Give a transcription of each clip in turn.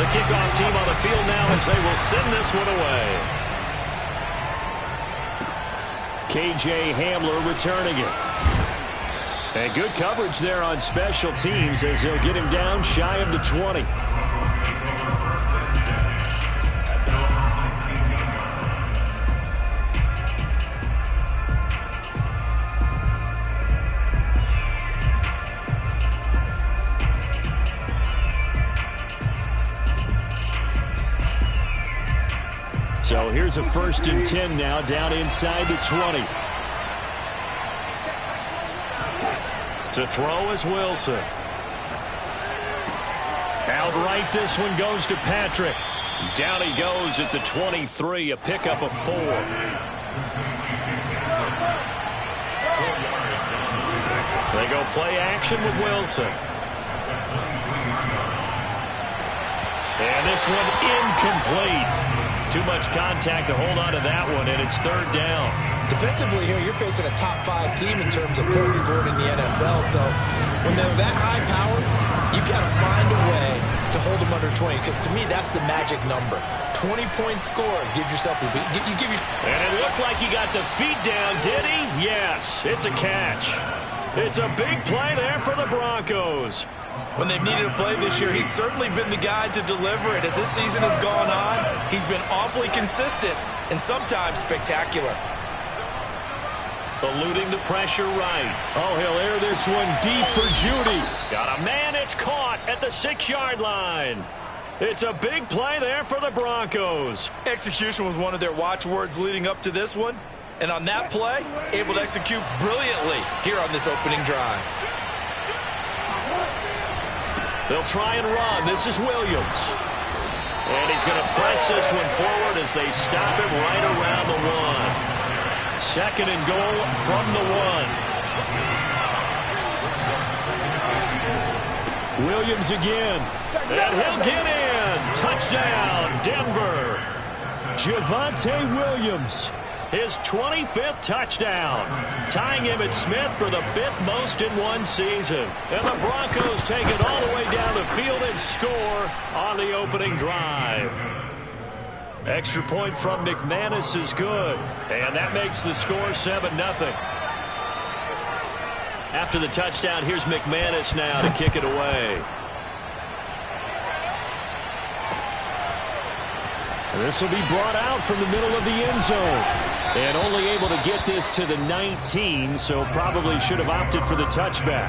The kickoff team on the field now as they will send this one away. K.J. Hamler returning it. And good coverage there on special teams as they'll get him down shy of the 20. So here's a 1st and 10 now down inside the 20. To throw is Wilson. Outright, this one goes to Patrick. Down he goes at the 23, a pickup of 4. They go play action with Wilson. And this one incomplete. Too much contact to hold on to that one, and it's 3rd down. Defensively here, you're facing a top 5 team in terms of points scored in the NFL. So when they're that high powered, you got to find a way to hold them under 20. Because to me, that's the magic number. 20-point score gives yourself a beat. And it looked like he got the feet down, did he? Yes, it's a catch. It's a big play there for the Broncos. When they've needed a play this year, he's certainly been the guy to deliver it. As this season has gone on, he's been awfully consistent and sometimes spectacular. Eluding the pressure right. Oh, he'll air this one deep for Judy. Got a man, it's caught at the 6-yard line. It's a big play there for the Broncos. Execution was one of their watchwords leading up to this one. And on that play, able to execute brilliantly here on this opening drive. They'll try and run. This is Williams. And he's going to press this one forward as they stop him right around the 1. 2nd and goal from the 1. Williams again. And he'll get in. Touchdown, Denver. Javonte Williams. His 25th touchdown, tying him at Smith for the 5th most in one season. And the Broncos take it all the way down the field and score on the opening drive. Extra point from McManus is good, and that makes the score 7-0. After the touchdown, here's McManus now to kick it away. This will be brought out from the middle of the end zone. And only able to get this to the 19, so probably should have opted for the touchback.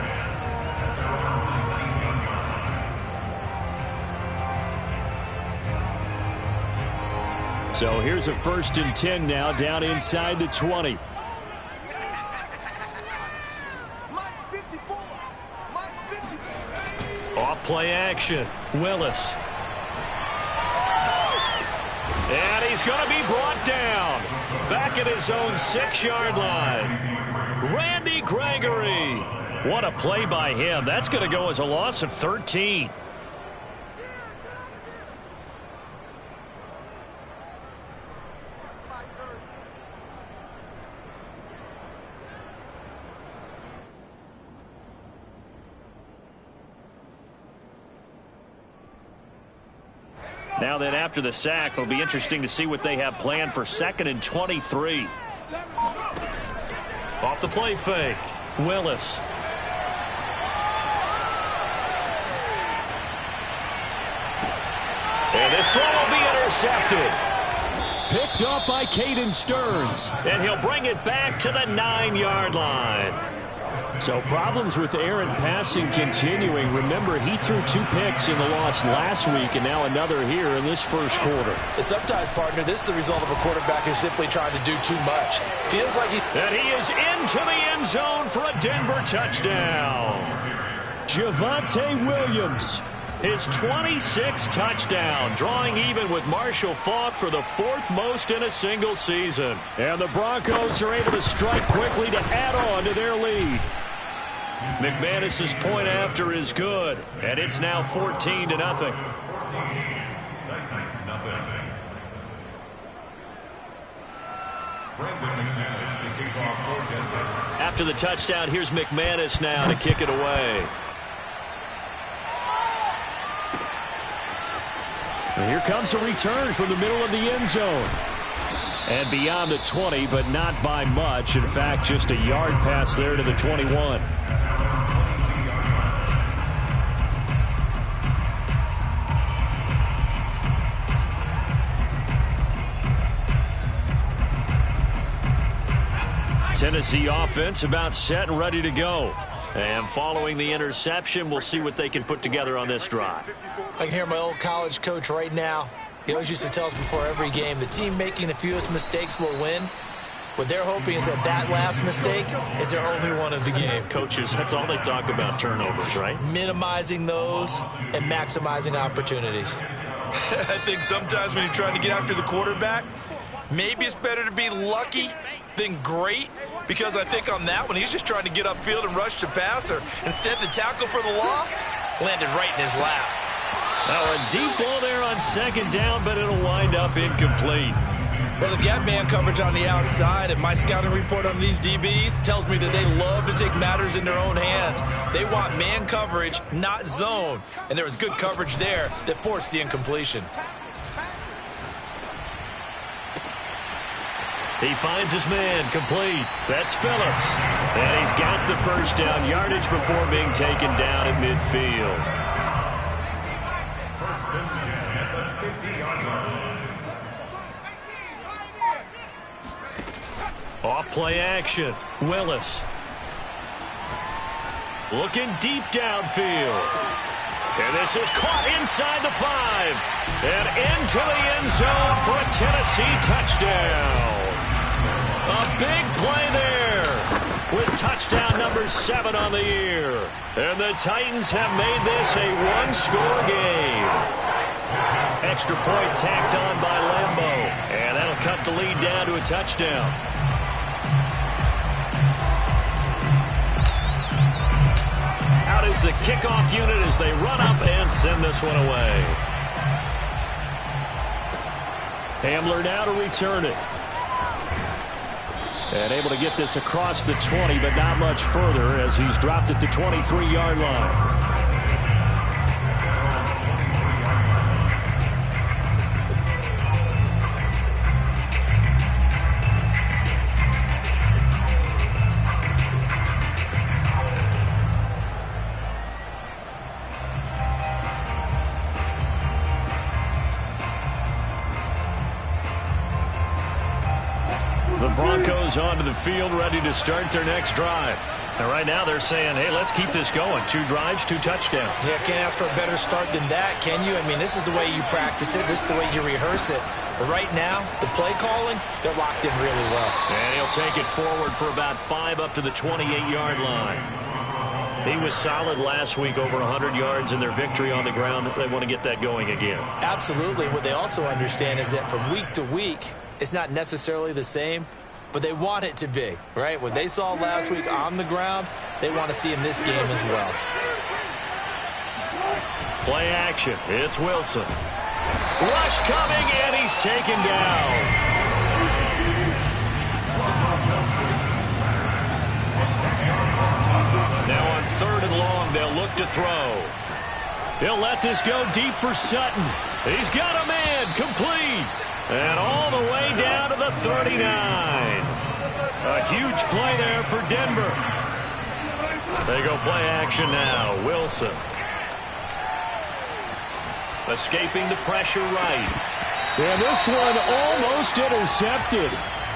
So here's a 1st and 10 now down inside the 20. Off play action. Willis. And he's going to be brought down. Back at his own 6-yard line. Randy Gregory. What a play by him. That's going to go as a loss of 13. Now then, after the sack, it'll be interesting to see what they have planned for 2nd and 23. Off the play fake. Willis. And this throw will be intercepted. Picked up by Caden Stearns. And he'll bring it back to the 9-yard line. So problems with Aaron passing continuing. Remember, he threw 2 picks in the loss last week and now another here in this first quarter. Sometimes, partner, this is the result of a quarterback who's simply trying to do too much. Feels like And he is into the end zone for a Denver touchdown. Javonte Williams. His 26th touchdown, drawing even with Marshall Faulk for the 4th most in a single season. And the Broncos are able to strike quickly to add on to their lead. McManus's point after is good, and it's now 14-0. After the touchdown, here's McManus now to kick it away. Here comes a return from the middle of the end zone. And beyond the 20, but not by much. In fact, just a yard pass there to the 21. Tennessee offense about set and ready to go. And following the interception, we'll see what they can put together on this drive. I can hear my old college coach right now. He always used to tell us before every game, the team making the fewest mistakes will win. What they're hoping is that last mistake is their only one of the game. Coaches, that's all they talk about, turnovers, right? Minimizing those and maximizing opportunities. I think sometimes when you're trying to get after the quarterback, maybe it's better to be lucky than great, because I think on that one, he's just trying to get upfield and rush the passer. Instead, the tackle for the loss landed right in his lap. Now a deep ball there on second down, but it'll wind up incomplete. Well, they've got man coverage on the outside, and my scouting report on these DBs tells me that they love to take matters in their own hands. They want man coverage, not zone. And there was good coverage there that forced the incompletion. He finds his man, complete. That's Phillips. And he's got the first down yardage before being taken down at midfield. Off play action. Willis. Looking deep downfield. And this is caught inside the 5. And into the end zone for a Tennessee touchdown. A big play there with touchdown number 7 on the year. And the Titans have made this a one-score game. Extra point tacked on by Lambo. And that'll cut the lead down to a touchdown. Out is the kickoff unit as they run up and send this one away. Hamler now to return it. And able to get this across the 20, but not much further as he's dropped it to 23-yard line. The Broncos onto the field, ready to start their next drive. And right now they're saying, hey, let's keep this going. 2 drives, 2 touchdowns. Yeah, can't ask for a better start than that, can you? I mean, this is the way you practice it. This is the way you rehearse it. But right now, the play calling, they're locked in really well. And he'll take it forward for about 5 up to the 28-yard line. He was solid last week, over 100 yards in their victory on the ground. They want to get that going again. Absolutely. What they also understand is that from week to week, it's not necessarily the same, but they want it to be, right? What they saw last week on the ground, they want to see in this game as well. Play action. It's Wilson. Rush coming, and he's taken down. Now on 3rd and long, they'll look to throw. He'll let this go deep for Sutton. He's got a man, complete. And all the way down to the 39. A huge play there for Denver. They go play action now. Wilson. Escaping the pressure right. And this one almost intercepted.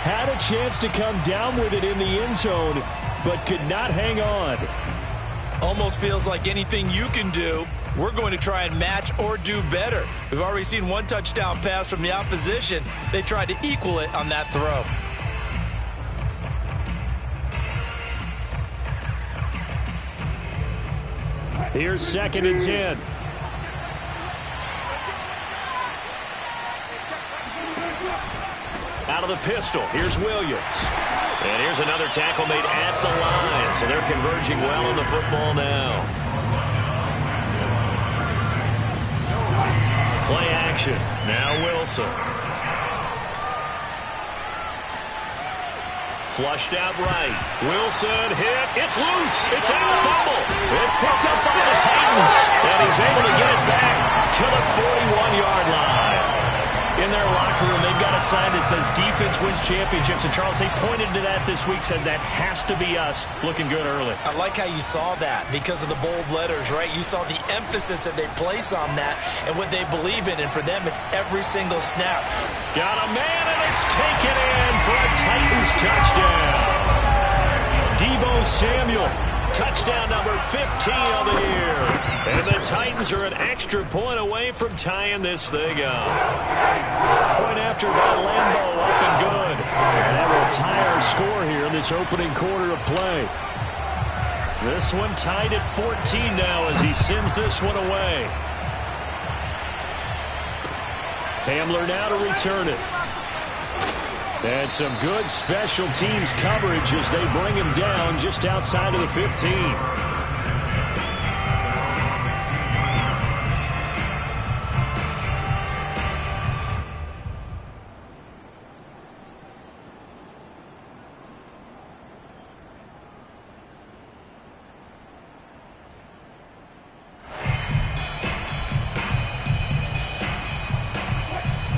Had a chance to come down with it in the end zone, but could not hang on. Almost feels like anything you can do, we're going to try and match or do better. We've already seen 1 touchdown pass from the opposition. They tried to equal it on that throw. Here's 2nd and 10. Out of the pistol, here's Williams. And here's another tackle made at the line. So they're converging well on the football now. Play action. Now Wilson. Flushed out right. Wilson hit. It's loose. It's out. Fumble. It's picked up by the Titans. And he's able to get it back to the 41-yard line. sign that says defense wins championships. And Charles, they pointed to that this week, said that has to be us. Looking good early. I like how you saw that because of the bold letters, right? You saw the emphasis that they place on that and what they believe in. And for them, it's every single snap. Got a man, and it's taken in for a Titans touchdown. Deebo Samuel. Touchdown number 15 of the year. And the Titans are an extra point away from tying this thing up. Point after by Lambo, up and good. And that will tie our score here in this opening quarter of play. This one tied at 14 now as he sends this one away. Hamler now to return it. And some good special teams coverage as they bring him down just outside of the 15.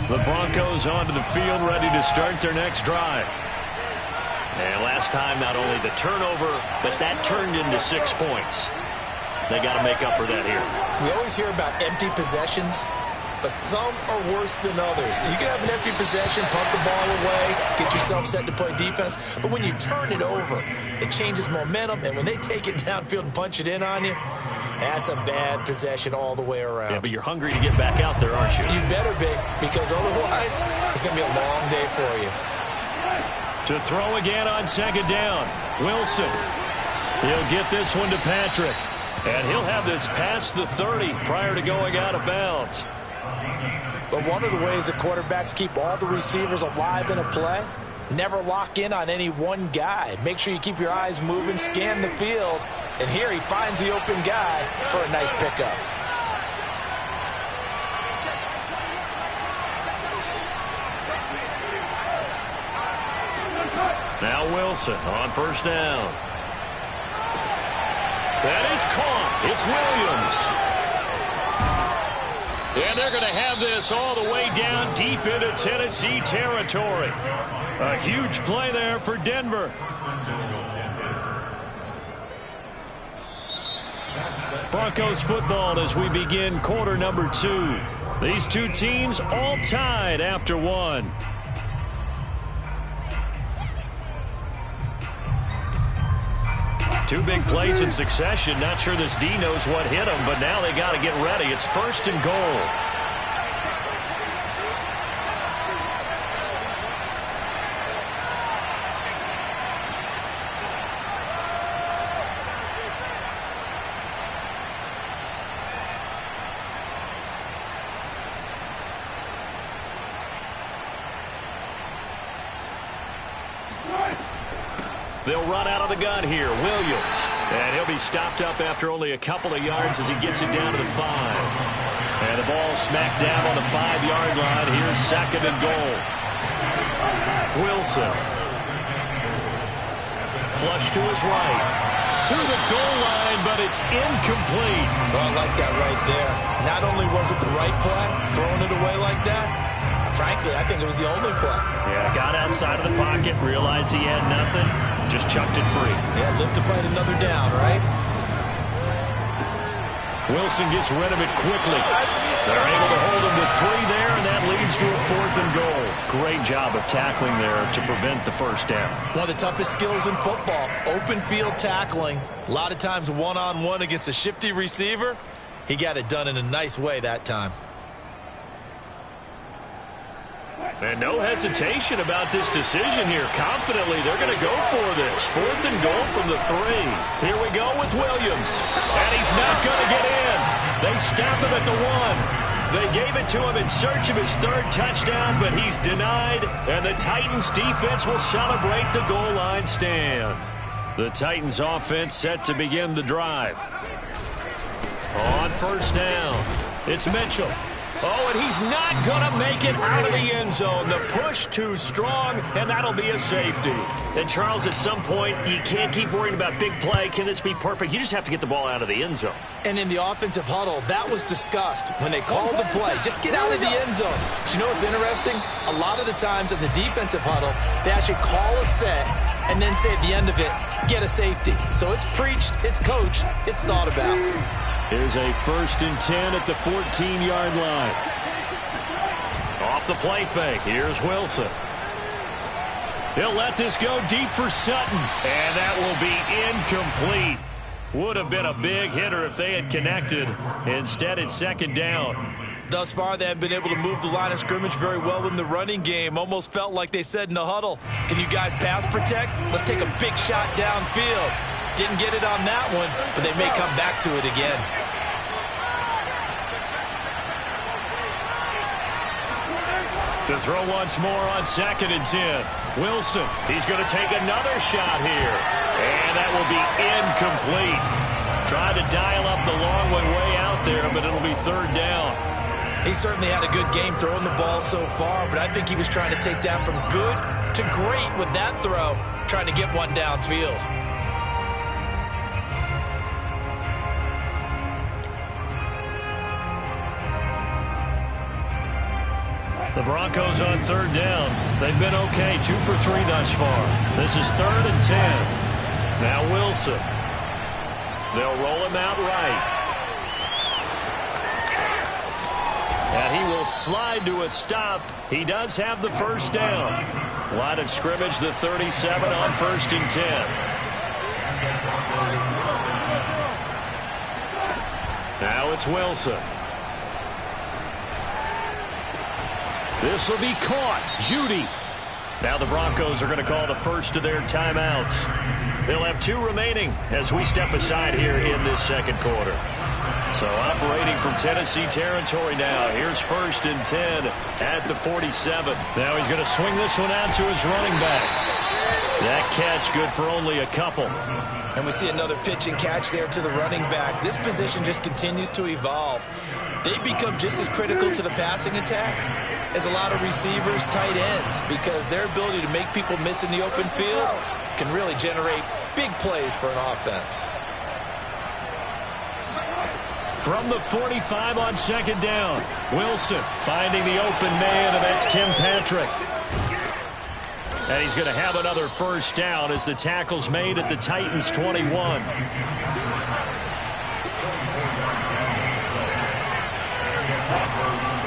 The Broncos onto the field, ready to start their next drive. And last time, not only the turnover, but that turned into 6 points. They got to make up for that here. We always hear about empty possessions, but some are worse than others. You can have an empty possession, pump the ball away, get yourself set to play defense, but when you turn it over, it changes momentum, and when they take it downfield and punch it in on you, that's a bad possession all the way around. Yeah, but you're hungry to get back out there, aren't you? You better be, because otherwise, it's going to be a long day for you. To throw again on second down. Wilson. He'll get this one to Patrick. And he'll have this past the 30 prior to going out of bounds. But one of the ways that quarterbacks keep all the receivers alive in a play, never lock in on any one guy. Make sure you keep your eyes moving, scan the field. And here he finds the open guy for a nice pickup. Now Wilson on first down. That is caught. It's Williams. And they're going to have this all the way down deep into Tennessee territory. A huge play there for Denver. Broncos football as we begin quarter number 2. These two teams all tied after one. Two big plays in succession. Not sure this D knows what hit him, but now they got to get ready. It's first and goal. They'll run out of the gun here. Williams. And he'll be stopped up after only a couple of yards as he gets it down to the 5. And the ball smacked down on the 5-yard line. Here's second and goal. Wilson. Flush to his right. To the goal line, but it's incomplete. Oh, I like that right there. Not only was it the right play, throwing it away like that, frankly, I think it was the only play. Yeah, got outside of the pocket, realized he had nothing, just chucked it free. Yeah, live to fight another down, right? Wilson gets rid of it quickly. They're able to hold him with 3 there, and that leads to a 4th and goal. Great job of tackling there to prevent the first down. One of the toughest skills in football, open field tackling. A lot of times one-on-one against a shifty receiver. He got it done in a nice way that time. And no hesitation about this decision here. Confidently, they're going to go for this. 4th and goal from the 3. Here we go with Williams. And he's not going to get in. They stop him at the 1. They gave it to him in search of his 3rd touchdown, but he's denied. And the Titans defense will celebrate the goal line stand. The Titans offense set to begin the drive. On first down, it's Mitchell. Oh, and he's not going to make it out of the end zone. The push too strong, and that'll be a safety. And, Charles, at some point, you can't keep worrying about big play. Can this be perfect? You just have to get the ball out of the end zone. And in the offensive huddle, that was discussed when they called the play. Just get out of the end zone. But you know what's interesting? A lot of the times in the defensive huddle, they actually call a set and then say at the end of it, get a safety. So it's preached, it's coached, it's thought about. Here's a 1st and 10 at the 14-yard line. Off the play fake. Here's Wilson. He'll let this go deep for Sutton. And that will be incomplete. Would have been a big hitter if they had connected. Instead, it's 2nd down. Thus far, they haven't been able to move the line of scrimmage very well in the running game. Almost felt like they said in the huddle, can you guys pass protect? Let's take a big shot downfield. Didn't get it on that one, but they may come back to it again. To throw once more on 2nd and 10. Wilson, he's going to take another shot here. And that will be incomplete. Tried to dial up the long one way out there, but it'll be 3rd down. He certainly had a good game throwing the ball so far, but I think he was trying to take that from good to great with that throw, trying to get one downfield. The Broncos on 3rd down. They've been okay, 2 for 3 thus far. This is 3rd and 10. Now Wilson. They'll roll him out right. And he will slide to a stop. He does have the 1st down. Line of scrimmage, the 37 on 1st and 10. Now it's Wilson. This will be caught. Judy. Now the Broncos are going to call the first of their timeouts. They'll have 2 remaining as we step aside here in this 2nd quarter. So operating from Tennessee territory now. Here's 1st and 10 at the 47. Now he's going to swing this one out to his running back. That catch good for only a couple. And we see another pitch and catch there to the running back. This position just continues to evolve. They become just as critical to the passing attack as a lot of receivers, tight ends, because their ability to make people miss in the open field can really generate big plays for an offense. From the 45 on 2nd down, Wilson finding the open man, and that's Tim Patrick. And he's going to have another 1st down as the tackle's made at the Titans' 21.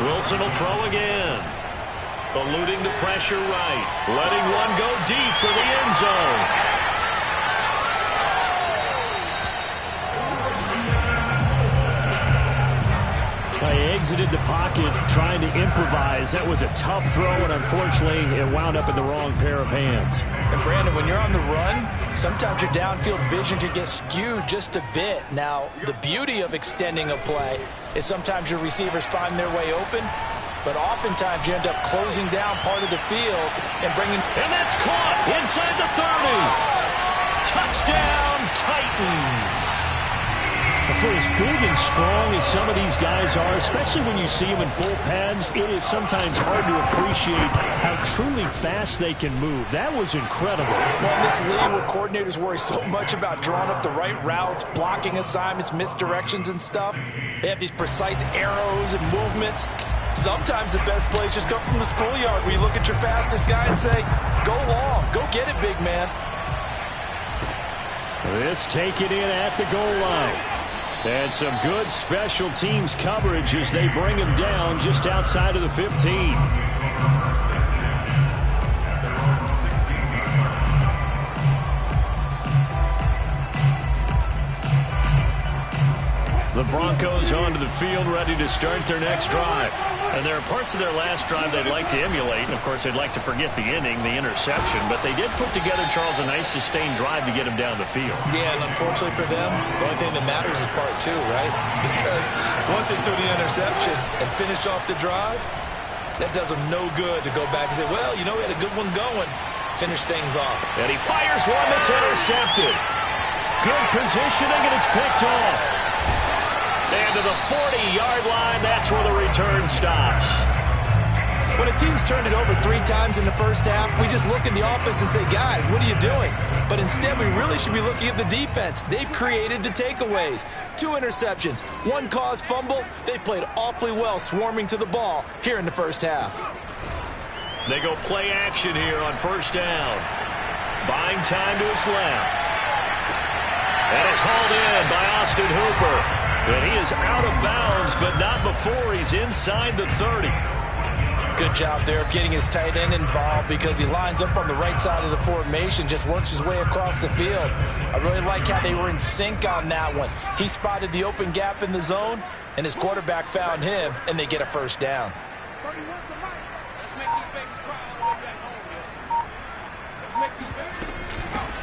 Wilson will throw again. Eluding the pressure right. Letting one go deep for the end zone. They exited the pocket trying to improvise. That was a tough throw, and unfortunately, it wound up in the wrong pair of hands. And Brandon, when you're on the run, sometimes your downfield vision could get skewed just a bit. Now, the beauty of extending a play is sometimes your receivers find their way open, but oftentimes you end up closing down part of the field and bringing... And that's caught inside the 30. Touchdown, Titans. For as big and strong as some of these guys are, especially when you see them in full pads, it is sometimes hard to appreciate how truly fast they can move. That was incredible. Well, in this league where coordinators worry so much about drawing up the right routes, blocking assignments, misdirections and stuff, they have these precise arrows and movements. Sometimes the best plays just come from the schoolyard where you look at your fastest guy and say, go long, go get it, big man. This take it in at the goal line. And some good special teams coverage as they bring him down just outside of the 15. The Broncos onto the field ready to start their next drive. And there are parts of their last drive they'd like to emulate. And, of course, they'd like to forget the inning, the interception. But they did put together, Charles, a nice sustained drive to get him down the field. Yeah, and unfortunately for them, the only thing that matters is part 2, right? Because once they threw the interception and finished off the drive, that does them no good to go back and say, well, you know, we had a good one going. Finish things off. And he fires one that's intercepted. Good positioning, and it's picked off. And to the 40-yard line, that's where the return stops. When a team's turned it over 3 times in the first half, we just look at the offense and say, guys, what are you doing? But instead, we really should be looking at the defense. They've created the takeaways. 2 interceptions, 1 caused fumble. They played awfully well swarming to the ball here in the first half. They go play action here on first down. Buying time to his left. And it's hauled in by Austin Hooper. And he is out of bounds, but not before he's inside the 30. Good job there of getting his tight end involved because he lines up on the right side of the formation, just works his way across the field. I really like how they were in sync on that one. He spotted the open gap in the zone, and his quarterback found him, and they get a first down.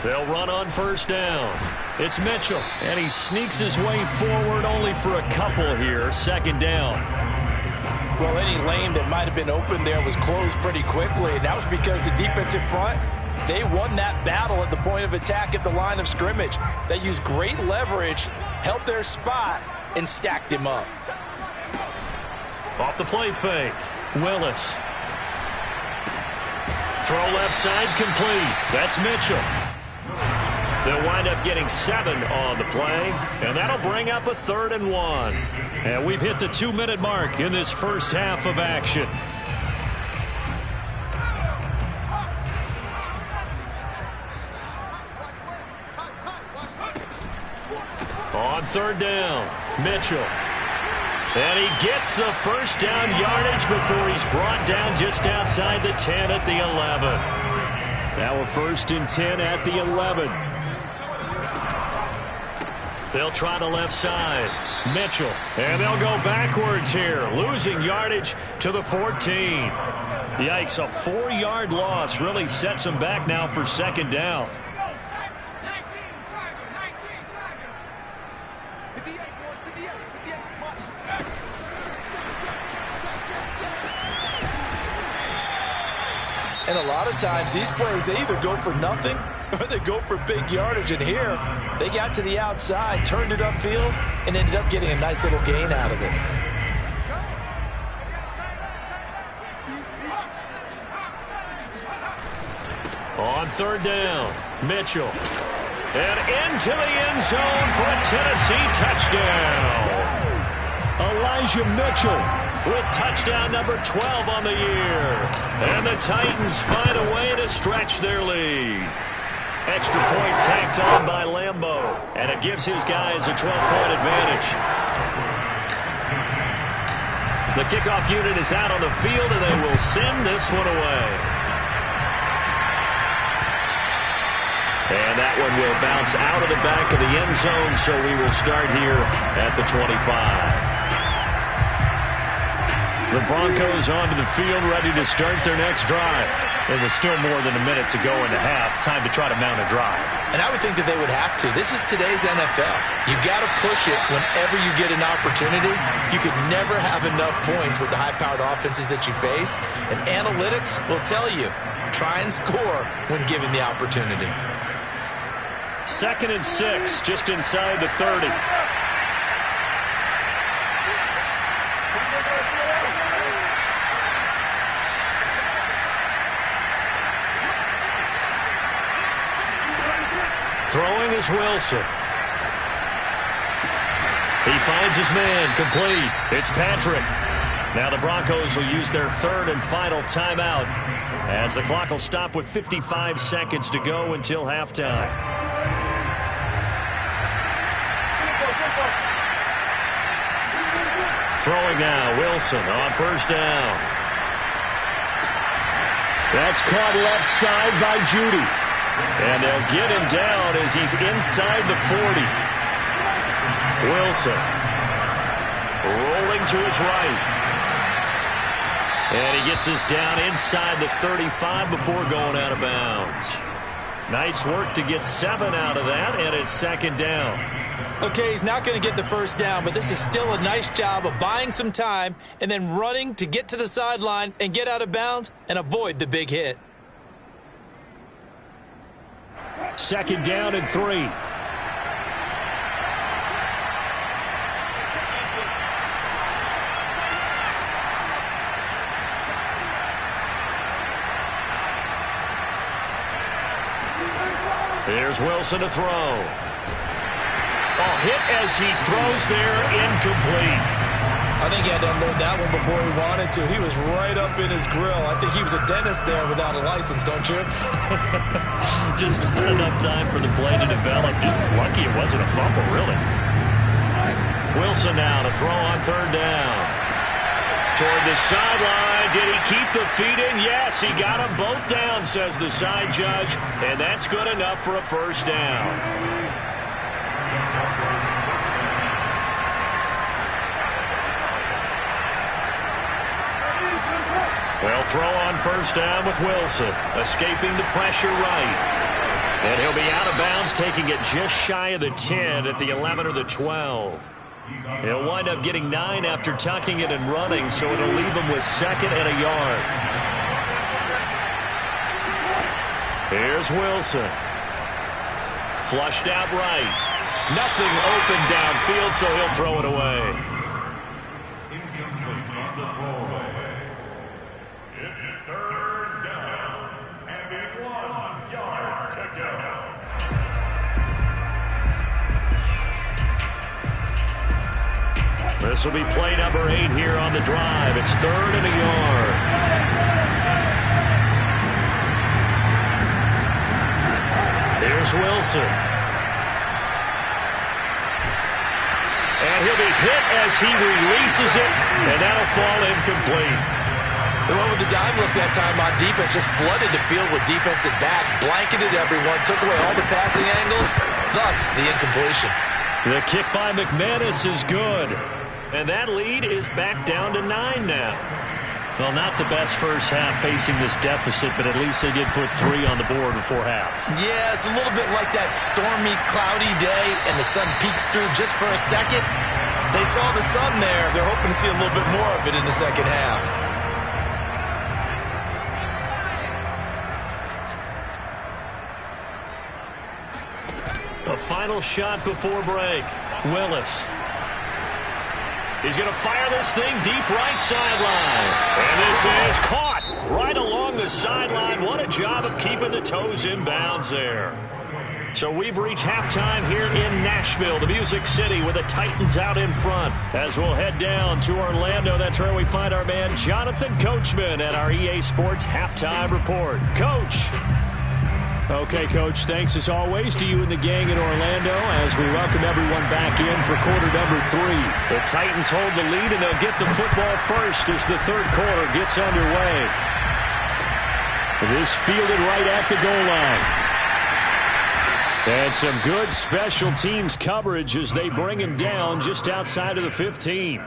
They'll run on first down. It's Mitchell, and he sneaks his way forward only for a couple here. Second down. Well, any lane that might have been open there was closed pretty quickly, and that was because the defensive front, they won that battle at the point of attack at the line of scrimmage. They used great leverage, held their spot, and stacked him up. Off the play fake, Willis. Throw left side complete. That's Mitchell. They'll wind up getting 7 on the play, and that'll bring up a 3rd and 1. And we've hit the 2-minute mark in this first half of action. On 3rd down, Mitchell. And he gets the first down yardage before he's brought down just outside the 10 at the 11. Now we're 1st and 10 at the 11. They'll try the left side. Mitchell. And they'll go backwards here, losing yardage to the 14. Yikes, a 4-yard loss really sets them back now for 2nd down. And a lot of times these plays, they either go for nothing or they go for big yardage. And here, they got to the outside, turned it upfield, and ended up getting a nice little gain out of it. On 3rd down, Mitchell. And into the end zone for a Tennessee touchdown. Elijah Mitchell with touchdown number 12 on the year. And the Titans find a way to stretch their lead. Extra point tacked on by Lambeau. And it gives his guys a 12-point advantage. The kickoff unit is out on the field, and they will send this one away. And that one will bounce out of the back of the end zone, so we will start here at the 25. The Broncos onto the field, ready to start their next drive. It was still more than a minute to go in the half. Time to try to mount a drive. And I would think that they would have to. This is today's NFL. You got to push it whenever you get an opportunity. You could never have enough points with the high-powered offenses that you face. And analytics will tell you, try and score when given the opportunity. 2nd and 6, just inside the 30. Throwing is Wilson. He finds his man, complete. It's Patrick. Now the Broncos will use their 3rd and final timeout as the clock will stop with 55 seconds to go until halftime. Throwing now, Wilson on 1st down. That's caught left side by Judy. And they'll get him down as he's inside the 40. Wilson rolling to his right. And he gets us down inside the 35 before going out of bounds. Nice work to get 7 out of that, and it's 2nd down. Okay, he's not going to get the first down, but this is still a nice job of buying some time and then running to get to the sideline and get out of bounds and avoid the big hit. 2nd down and 3. Here's Wilson to throw. Oh, hit as he throws there, incomplete. I think he had to unload that one before he wanted to. He was right up in his grill. I think he was a dentist there without a license, don't you? Just not enough time for the play to develop. Just lucky it wasn't a fumble, really. Wilson now to throw on third down. Toward the sideline. Did he keep the feet in? Yes, he got them both down, says the side judge. And that's good enough for a first down. Well, throw on first down with Wilson. Escaping the pressure right. And he'll be out of bounds, taking it just shy of the 10 at the 11 or the 12. He'll wind up getting 9 after tucking it and running, so it'll leave him with 2nd and a yard. Here's Wilson. Flushed out right. Nothing open downfield, so he'll throw it away. It's third down and 1 yard to go. This will be play number 8 here on the drive. It's 3rd and a yard. Here's Wilson. And he'll be hit as he releases it, and that'll fall incomplete. They went with the dime look that time on defense, just flooded the field with defensive backs, blanketed everyone, took away all the passing angles, thus the incompletion. The kick by McManus is good. And that lead is back down to 9 now. Well, not the best first half facing this deficit, but at least they did put 3 on the board before half. Yeah, it's a little bit like that stormy, cloudy day, and the sun peeks through just for a second. They saw the sun there. They're hoping to see a little bit more of it in the second half. The final shot before break. Willis. He's going to fire this thing deep right sideline. And this is caught right along the sideline. What a job of keeping the toes in bounds there. So we've reached halftime here in Nashville, the Music City, with the Titans out in front. As we'll head down to Orlando, that's where we find our man Jonathan Coachman at our EA Sports Halftime Report. Coach. Okay, Coach, thanks as always to you and the gang in Orlando as we welcome everyone back in for quarter number 3. The Titans hold the lead, and they'll get the football first as the third quarter gets underway. This fielded right at the goal line. And some good special teams coverage as they bring him down just outside of the 15.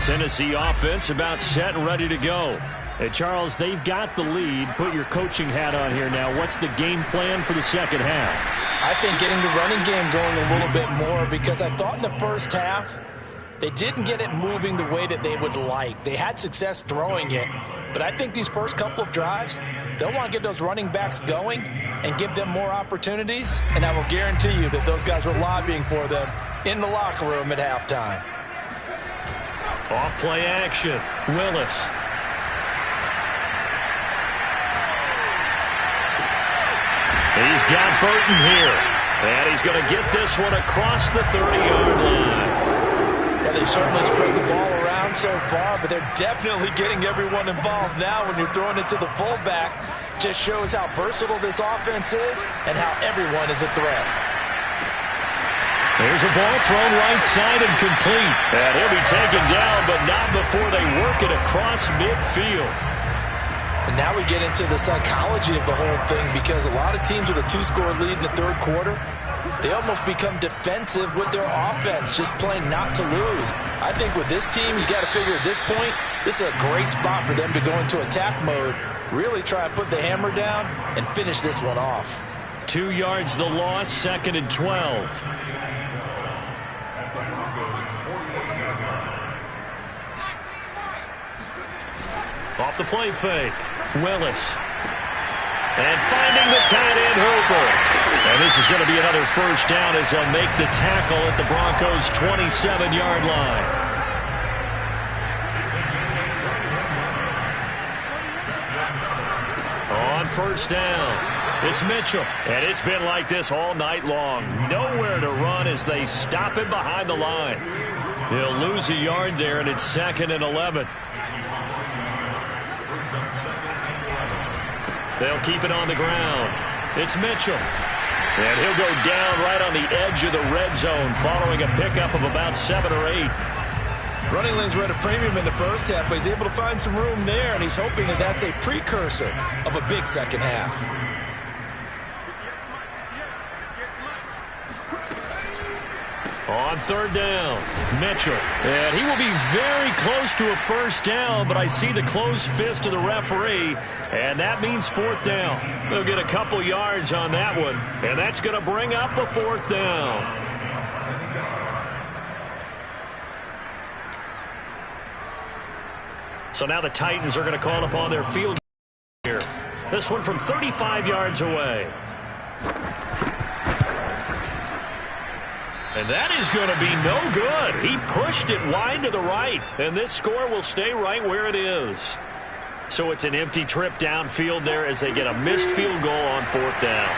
Tennessee offense about set and ready to go. Hey, Charles, they've got the lead. Put your coaching hat on here now. What's the game plan for the second half? I think getting the running game going a little bit more, because I thought in the first half they didn't get it moving the way that they would like. They had success throwing it, but I think these first couple of drives, they'll want to get those running backs going and give them more opportunities, and I will guarantee you that those guys were lobbying for them in the locker room at halftime. Off play action. Willis. He's got Burton here. And he's going to get this one across the 30-yard line. Well, they certainly spread the ball around so far, but they're definitely getting everyone involved now when you're throwing it to the fullback. Just shows how versatile this offense is and how everyone is a threat. There's a ball thrown right side and complete. And he'll be taken down, but not before they work it across midfield. And now we get into the psychology of the whole thing, because a lot of teams with a 2-score lead in the third quarter, they almost become defensive with their offense, just playing not to lose. I think with this team, you got to figure at this point, this is a great spot for them to go into attack mode, really try and put the hammer down and finish this one off. 2 yards the loss, 2nd and 12. Off the play fake. Willis. And finding the tight end Hooper. And this is going to be another first down as they'll make the tackle at the Broncos' 27-yard line. On first down, it's Mitchell. And it's been like this all night long. Nowhere to run as they stop him behind the line. He'll lose a yard there, and it's 2nd and 11. They'll keep it on the ground. It's Mitchell. And he'll go down right on the edge of the red zone following a pickup of about 7 or 8. Running lanes were at a premium in the first half, but he's able to find some room there, and he's hoping that that's a precursor of a big second half. On third down, Mitchell. And he will be very close to a first down, but I see the closed fist of the referee, and that means 4th down. They'll get a couple yards on that one, and that's going to bring up a 4th down. So now the Titans are going to call upon their field here. This one from 35 yards away. And that is going to be no good. He pushed it wide to the right, and this score will stay right where it is. So it's an empty trip downfield there as they get a missed field goal on 4th down.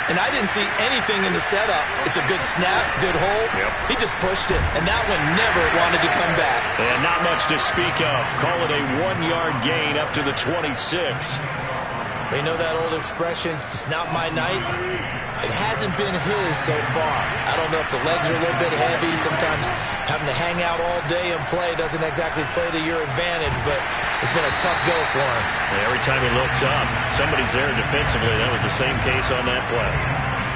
And I didn't see anything in the setup. It's a good snap, good hold. Yep. He just pushed it, and that one never wanted to come back. And not much to speak of. Call it a 1-yard gain up to the 26. We know that old expression, it's not my night. It hasn't been his so far. I don't know if the legs are a little bit heavy. Sometimes having to hang out all day and play doesn't exactly play to your advantage, but it's been a tough go for him. And every time he looks up, somebody's there defensively. That was the same case on that play.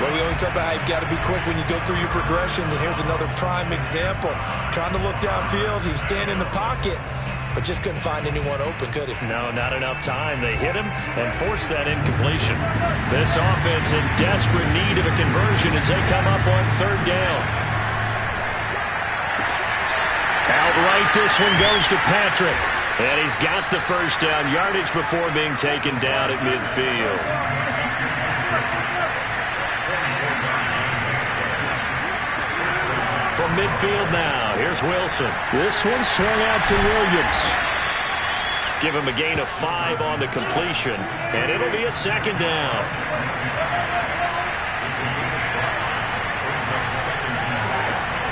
Well, we always talk about how you've got to be quick when you go through your progressions, and here's another prime example. Trying to look downfield, he was standing in the pocket, but just couldn't find anyone open, could he? No, not enough time. They hit him and forced that incompletion. This offense in desperate need of a conversion as they come up on 3rd down. Outright, this one goes to Patrick. And he's got the first down yardage before being taken down at midfield. From midfield now, here's Wilson. This one swung out to Williams. Give him a gain of 5 on the completion, and it'll be a 2nd down.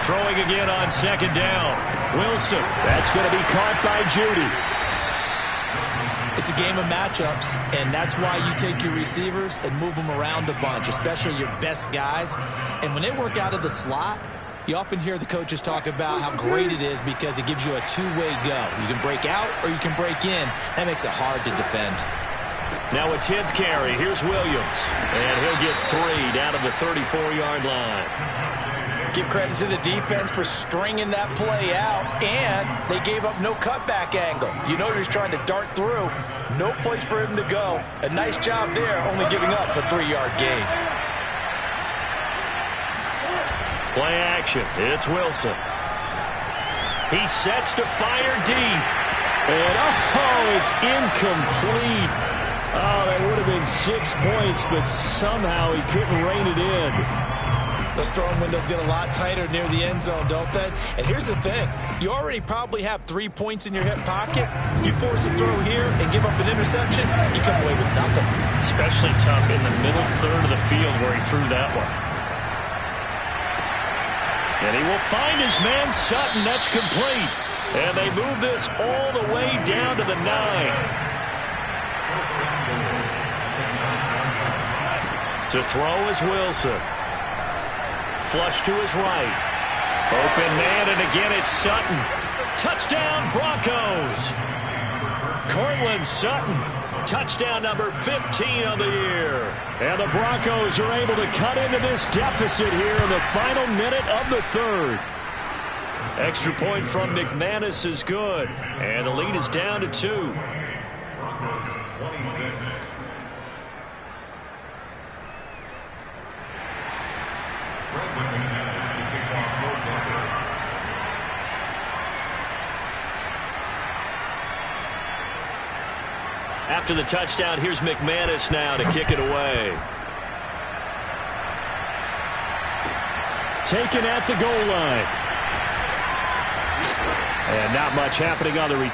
Throwing again on 2nd down. Wilson, that's going to be caught by Judy. It's a game of matchups, and that's why you take your receivers and move them around a bunch, especially your best guys. And when they work out of the slot, you often hear the coaches talk about how great it is because it gives you a two-way go. You can break out or you can break in. That makes it hard to defend. Now a 10th carry. Here's Williams. And he'll get 3 down to the 34-yard line. Give credit to the defense for stringing that play out, and they gave up no cutback angle. You know he's trying to dart through. No place for him to go. A nice job there, only giving up a 3-yard gain. Play action. It's Wilson. He sets to fire deep. And, it's incomplete. Oh, that would have been 6 points, but somehow he couldn't rein it in. Those throwing windows get a lot tighter near the end zone, don't they? And here's the thing. You already probably have 3 points in your hip pocket. You force a throw here and give up an interception, you come away with nothing. Especially tough in the middle third of the field where he threw that one. And he will find his man Sutton. That's complete. And they move this all the way down to the 9. To throw is Wilson. Flush to his right. Open man, and again it's Sutton. Touchdown, Broncos. Cortland Sutton. Touchdown number 15 on the year. And the Broncos are able to cut into this deficit here in the final minute of the 3rd. Extra point from McManus is good. And the lead is down to 2. Broncos 26. After the touchdown, here's McManus now to kick it away. Taken at the goal line. And not much happening on the return.